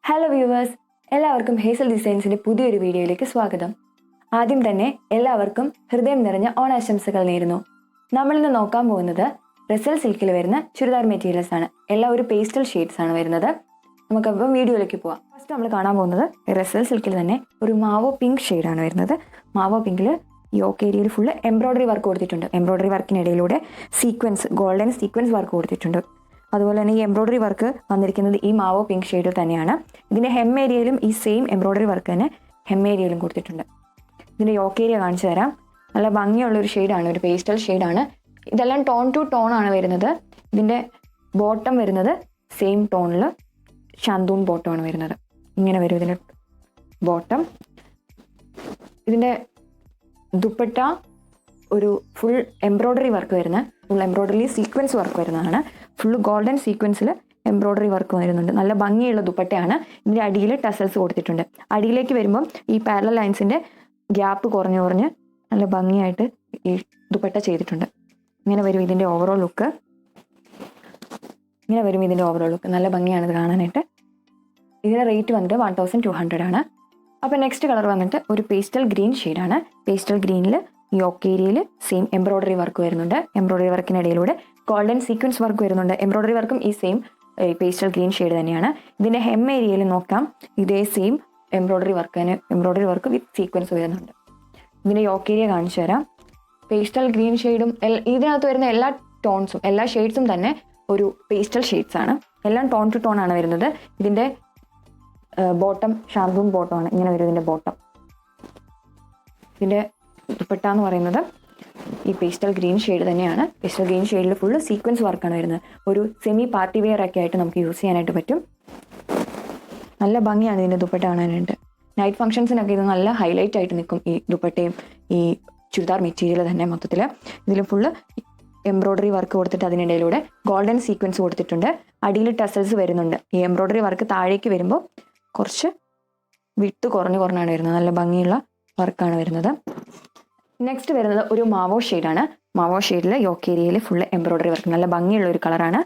Hello viewers, എല്ലാവർക്കും Hazel ഡിസൈൻസിൻ്റെ പുതിയൊരു വീഡിയോയിലേക്ക് സ്വാഗതം. ആദ്യം തന്നെ എല്ലാവർക്കും ഹൃദയം നിറഞ്ഞ ഓണാശംസകൾ നേരുന്നു. നമ്മളിന്ന് നോക്കാൻ പോകുന്നത് റസൽ സിൽക്കിൽ വരുന്ന ചുരിദാർ മെറ്റീരിയൽസ് ആണ്. എല്ലാം ഒരു പേസ്റ്റൽ ഷെയ്ഡ്സ് ആണ് വരുന്നത്. നമുക്കപ്പം വീഡിയോയിലേക്ക് പോവാം. ഫസ്റ്റ് നമ്മൾ കാണാൻ പോകുന്നത് റസൽ സിൽക്കിൽ തന്നെ ഒരു മാവോ പിങ്ക് ഷെയ്ഡാണ് വരുന്നത്. മാവോ പിങ്കിൽ യോക്ക് ഏരിയയിൽ ഫുള്ള് എംബ്രോയ്ഡറി വർക്ക് കൊടുത്തിട്ടുണ്ട്. എംബ്രോയ്ഡറി വർക്കിനിടയിലൂടെ ഗോൾഡൻ സീക്വൻസ് വർക്ക് കൊടുത്തിട്ടുണ്ട്. അതുപോലെ തന്നെ ഈ എംബ്രോയ്ഡറി വർക്ക് വന്നിരിക്കുന്നത് ഈ മാവോ പിങ്ക് ഷെയ്ഡിൽ തന്നെയാണ്. ഇതിൻ്റെ ഹെം ഏരിയയിലും ഈ സെയിം എംബ്രോയ്ഡറി വർക്ക് തന്നെ ഹെം ഏരിയയിലും കൊടുത്തിട്ടുണ്ട്. ഇതിൻ്റെ യോക്ക് ഏരിയ കാണിച്ചു തരാം. നല്ല ഭംഗിയുള്ളൊരു ഷെയ്ഡാണ്, ഒരു പേസ്റ്റൽ ഷെയ്ഡാണ്. ഇതെല്ലാം ടോൺ ടു ടോൺ ആണ് വരുന്നത്. ഇതിൻ്റെ ബോട്ടം വരുന്നത് സെയിം ടോണിൽ ഷാന്തൂൺ ബോട്ടമാണ് വരുന്നത്. ഇങ്ങനെ വരും ഇതിൻ്റെ ബോട്ടം. ഇതിൻ്റെ ദുപ്പട്ട ഒരു ഫുൾ എംബ്രോയ്ഡറി വർക്ക് വരുന്ന ഫുൾ എംബ്രോയ്ഡറി സീക്വൻസ് വർക്ക് വരുന്നതാണ്. ഫുള്ള് ഗോൾഡൻ സീക്വൻസിൽ എംബ്രോയ്ഡറി വർക്ക് വരുന്നുണ്ട്. നല്ല ഭംഗിയുള്ള ദുപ്പട്ടയാണ്. ഇതിൻ്റെ അടിയിൽ ടസൽസ് കൊടുത്തിട്ടുണ്ട്. അടിയിലേക്ക് വരുമ്പം ഈ പാരലൽ ലൈൻസിൻ്റെ ഗ്യാപ്പ് കുറഞ്ഞ് നല്ല ഭംഗിയായിട്ട് ഈ ദുപ്പട്ട ചെയ്തിട്ടുണ്ട്. ഇങ്ങനെ വരും ഇതിൻ്റെ ഓവറോൾ ലുക്ക്. നല്ല ഭംഗിയാണ് ഇത് കാണാനായിട്ട്. ഇതിൻ്റെ റേറ്റ് വന്നിട്ട് 1200 ആണ്. അപ്പോൾ നെക്സ്റ്റ് കളർ വന്നിട്ട് ഒരു പേസ്റ്റൽ ഗ്രീൻ ഷെയ്ഡാണ്. പേസ്റ്റൽ ഗ്രീനിൽ യോക്ക് ഏരിയയിൽ സെയിം എംബ്രോയ്ഡറി വർക്ക് വരുന്നുണ്ട്. എംബ്രോയ്ഡറി വർക്കിനിടയിലൂടെ ഗോൾഡൻ സീക്വൻസ് വർക്ക് വരുന്നുണ്ട്. എംബ്രോയ്ഡറി വർക്കും ഈ സെയിം പേസ്റ്റൽ ഗ്രീൻ ഷെയ്ഡ് തന്നെയാണ്. ഇതിൻ്റെ ഹെം ഏരിയയിൽ നോക്കാം, ഇതേ same embroidery work with sequence വരുന്നുണ്ട്. ഇതിൻ്റെ യോക്ക് ഏരിയ കാണിച്ചു തരാം. പേസ്റ്റൽ ഗ്രീൻ ഷെയ്ഡും ഇതിനകത്ത് വരുന്ന എല്ലാ ടോൺസും എല്ലാ ഷെയ്ഡ്സും തന്നെ ഒരു പേസ്റ്റൽ ഷെയ്ഡ്സ് ആണ്. എല്ലാം ടോൺ ടു ടോൺ ആണ് വരുന്നത്. ഇതിൻ്റെ ബോട്ടം ഷാന്തൂൺ ബോട്ടമാണ്. ഇങ്ങനെ വരും ഇതിൻ്റെ ബോട്ടം. ഇതിൻ്റെ ദുപ്പട്ട എന്ന് പറയുന്നത് ഈ പേസ്റ്റൽ ഗ്രീൻ ഷെയ്ഡ് തന്നെയാണ്. പേസ്റ്റൽ ഗ്രീൻ ഷെയ്ഡിൽ ഫുള്ള് സീക്വൻസ് വർക്കാണ് വരുന്നത്. ഒരു സെമി പാർട്ടി വെയർ ഒക്കെ ആയിട്ട് നമുക്ക് യൂസ് ചെയ്യാനായിട്ട് പറ്റും. നല്ല ഭംഗിയാണ് ഇതിൻ്റെ ദുപ്പട്ട കാണാനായിട്ട്. നൈറ്റ് ഫംഗ്ഷൻസിനൊക്കെ ഇത് നല്ല ഹൈലൈറ്റ് ആയിട്ട് നിൽക്കും. ഈ ദുപ്പട്ടയും ഈ ചുരിദാർ മെറ്റീരിയൽ തന്നെ മൊത്തത്തിൽ. ഇതിൽ ഫുള്ള് എംബ്രോയ്ഡറി വർക്ക് കൊടുത്തിട്ട് അതിനിടയിലൂടെ ഗോൾഡൻ സീക്വൻസ് കൊടുത്തിട്ടുണ്ട്. അടിയിൽ ടസൽസ് വരുന്നുണ്ട്. ഈ എംബ്രോയ്ഡറി വർക്ക് താഴേക്ക് വരുമ്പോൾ കുറച്ച് വിട്ട് കുറഞ്ഞാണ് വരുന്നത്. നല്ല ഭംഗിയുള്ള വർക്കാണ് വരുന്നത്. നെക്സ്റ്റ് വരുന്നത് ഒരു മാവോ ഷെയ്ഡാണ്. മാവോ ഷെയ്ഡിൽ യോക്ക് ഏരിയയിൽ ഫുള്ള് എംബ്രോയ്ഡറി വർക്ക്. നല്ല ഭംഗിയുള്ള ഒരു കളറാണ്.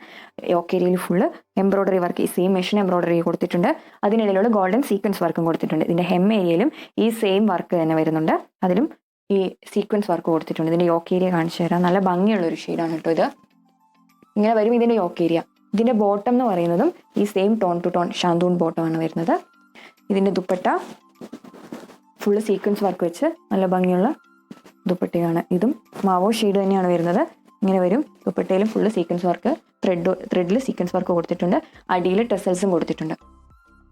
യോക്ക് ഏരിയയിൽ ഫുള്ള് എംബ്രോയ്ഡറി വർക്ക് ഈ സെയിം മെഷീൻ എംബ്രോയ്ഡറി കൊടുത്തിട്ടുണ്ട്. അതിനിടയിലുള്ള ഗോൾഡൻ സീക്വൻസ് വർക്കും കൊടുത്തിട്ടുണ്ട്. ഇതിൻ്റെ ഹെം ഏരിയയിലും ഈ സെയിം വർക്ക് തന്നെ വരുന്നുണ്ട്. അതിലും ഈ സീക്വൻസ് വർക്ക് കൊടുത്തിട്ടുണ്ട്. ഇതിൻ്റെ യോക്ക് ഏരിയ കാണിച്ചു തരാം. നല്ല ഭംഗിയുള്ളൊരു ഷെയ്ഡാണ് കേട്ടോ ഇത്. ഇങ്ങനെ വരും ഇതിൻ്റെ യോക്ക് ഏരിയ. ഇതിൻ്റെ ബോട്ടം എന്ന് പറയുന്നതും ഈ സെയിം ടോൺ ടു ടോൺ ഷാന്തൂൺ ബോട്ടമാണ് വരുന്നത്. ഇതിൻ്റെ ദുപ്പട്ട ഫുള്ള് സീക്വൻസ് വർക്ക് വെച്ച് നല്ല ഭംഗിയുള്ള ദുപ്പട്ടയാണ്. ഇതും മാവോ ഷെയ്ഡ് തന്നെയാണ് വരുന്നത്. ഇങ്ങനെ വരും. ദുപ്പട്ടയിലും ഫുള്ള് സീക്വൻസ് വർക്ക്, ത്രെഡിൽ സീക്വൻസ് വർക്ക് കൊടുത്തിട്ടുണ്ട്. അടിയിൽ ടെസൽസും കൊടുത്തിട്ടുണ്ട്.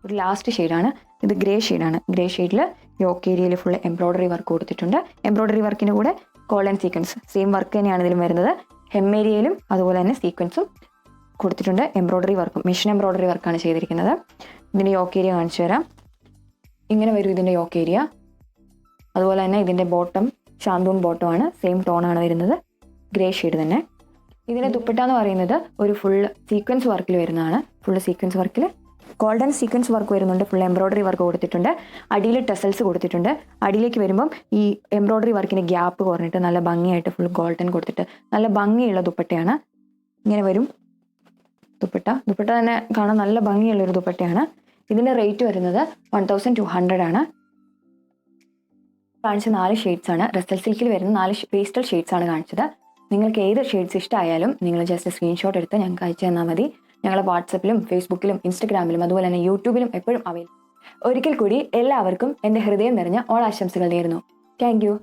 ഒരു ലാസ്റ്റ് ഷെയ്ഡാണ് ഇത്. ഗ്രേ ഷെയ്ഡാണ്. ഗ്രേ ഷെയ്ഡിൽ യോക്ക് ഏരിയയിൽ ഫുള്ള് എംബ്രോയ്ഡറി വർക്ക് കൊടുത്തിട്ടുണ്ട്. എംബ്രോയ്ഡറി വർക്കിൻ്റെ കൂടെ ഗോൾഡൻ സീക്വൻസ് സെയിം വർക്ക് തന്നെയാണ് ഇതിലും വരുന്നത്. ഹെം ഏരിയയിലും അതുപോലെ തന്നെ സീക്വൻസും കൊടുത്തിട്ടുണ്ട്. എംബ്രോയ്ഡറി വർക്കും മെഷീൻ എംബ്രോയ്ഡറി വർക്കാണ് ചെയ്തിരിക്കുന്നത്. ഇതിൻ്റെ യോക്ക് ഏരിയ കാണിച്ചു തരാം. ഇങ്ങനെ വരും ഇതിൻ്റെ യോക്ക് ഏരിയ. അതുപോലെ തന്നെ ഇതിൻ്റെ ബോട്ടം ഷാന്തൂൺ ബോട്ടമാണ്. സെയിം ടോണാണ് വരുന്നത്. ഗ്രേ ഷെയ്ഡ് തന്നെ. ഇതിൻ്റെ ദുപ്പട്ട എന്ന് പറയുന്നത് ഒരു ഫുൾ സീക്വൻസ് വർക്കിൽ വരുന്നതാണ്. ഫുള്ള് സീക്വൻസ് വർക്കിൽ ഗോൾഡൻ സീക്വൻസ് വർക്ക് വരുന്നുണ്ട്. ഫുൾ എംബ്രോയ്ഡറി വർക്ക് കൊടുത്തിട്ടുണ്ട്. അടിയിൽ ടെസൽസ് കൊടുത്തിട്ടുണ്ട്. അടിയിലേക്ക് വരുമ്പം ഈ എംബ്രോയ്ഡറി വർക്കിന് ഗ്യാപ്പ് കുറഞ്ഞിട്ട് നല്ല ഭംഗിയായിട്ട് ഫുൾ ഗോൾഡൻ കൊടുത്തിട്ട് നല്ല ഭംഗിയുള്ള ദുപ്പട്ടയാണ്. ഇങ്ങനെ വരും ദുപ്പട്ട തന്നെ കാണാൻ നല്ല ഭംഗിയുള്ളൊരു ദുപ്പട്ടയാണ്. ഇതിൻ്റെ റേറ്റ് വരുന്നത് 1200 ആണ്. കാണിച്ച 4 ഷെയ്ഡ്സ് ആണ്. റസൽ സിൽക്കിൽ വരുന്ന 4 പേസ്റ്റൽ ഷെയ്ഡ്സ് ആണ് കാണിച്ചത്. നിങ്ങൾക്ക് ഏത് ഷെയ്ഡ്സ് ഇഷ്ടമായാലും നിങ്ങൾ ജസ്റ്റ് സ്ക്രീൻഷോട്ട് എടുത്ത് ഞങ്ങൾക്ക് അയച്ചു തന്നാൽ മതി. ഞങ്ങൾ വാട്സപ്പിലും ഫേസ്ബുക്കിലും ഇൻസ്റ്റഗ്രാമിലും അതുപോലെ തന്നെ യൂട്യൂബിലും എപ്പോഴും അവൈലബിൾ. ഒരിക്കൽ കൂടി എല്ലാവർക്കും എൻ്റെ ഹൃദയം നിറഞ്ഞ ഓണാശംസകൾ നേരുന്നു. Thank you.